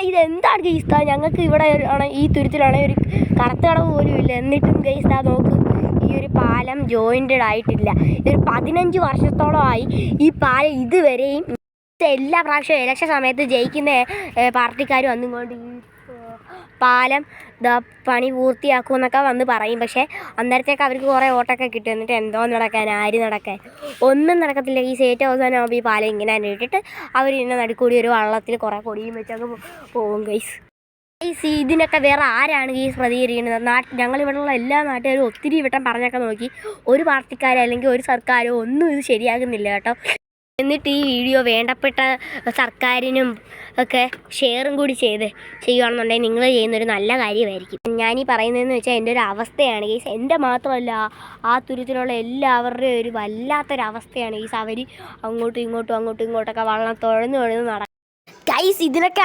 ഇതെന്താണ് ഗെയ്സ്? ഞങ്ങൾക്ക് ഇവിടെ ആണ് ഈ തുരുത്തിലാണെങ്കിൽ ഒരു കറുത്ത കടവ് പോലും ഇല്ല. എന്നിട്ടും ഗെയ്സ് നോക്ക്, ഈ ഒരു പാലം ജോയിൻറ്റഡ് ആയിട്ടില്ല. ഇതൊരു 15 വർഷത്തോളമായി ഈ പാലം ഇതുവരെയും. എല്ലാ പ്രാവശ്യവും ഇലക്ഷൻ സമയത്ത് ജയിക്കുന്ന പാർട്ടിക്കാർ വന്നുകൊണ്ട് ഈ പാലം പണി പൂർത്തിയാക്കുമെന്നൊക്കെ വന്ന് പറയും. പക്ഷേ അന്നേരത്തേക്ക് അവർക്ക് കുറേ വോട്ടൊക്കെ കിട്ടും. എന്നിട്ട് എന്തോ നടക്കാൻ, ആര് നടക്കാൻ, ഒന്നും നടക്കത്തില്ല. ഈ ഏറ്റവും അവസാനമാകുമ്പോൾ ഈ പാലം ഇങ്ങനെ തന്നെ ഇട്ടിട്ട് അവർ ഇങ്ങനെ നടുക്കൂടി ഒരു വള്ളത്തിൽ കുറേ കൊടിയും വെച്ചൊക്കെ പോകും ഗൈസ്. ഇതിനൊക്കെ വേറെ ആരാണ് ഗൈസ് പ്രതികരിക്കുന്നത്? ഞങ്ങളിവിടെയുള്ള എല്ലാ നാട്ടുകാരും ഒത്തിരി വട്ടം പറഞ്ഞൊക്കെ നോക്കി. ഒരു പാർട്ടിക്കാരോ അല്ലെങ്കിൽ ഒരു സർക്കാരോ ഒന്നും ഇത് ശരിയാകുന്നില്ല കേട്ടോ. എന്നിട്ട് ഈ വീഡിയോ വേണ്ടപ്പെട്ട സർക്കാരിനും ഒക്കെ ഷെയറും കൂടി ചെയ്യുകയാണെന്നുണ്ടെങ്കിൽ നിങ്ങൾ ചെയ്യുന്നൊരു നല്ല കാര്യമായിരിക്കും. ഞാനീ പറയുന്നതെന്ന് വെച്ചാൽ എൻ്റെ ഒരു അവസ്ഥയാണ് ഗൈസ്. എൻ്റെ മാത്രമല്ല, ആ തുരുത്തിലുള്ള എല്ലാവരുടെയും ഒരു വല്ലാത്തൊരവസ്ഥയാണ് ഗൈസ്. അവർ അങ്ങോട്ടും ഇങ്ങോട്ടൊക്കെ വള്ളം തുഴഞ്ഞു നടക്കും ഗൈസ്. ഇതിനൊക്കെ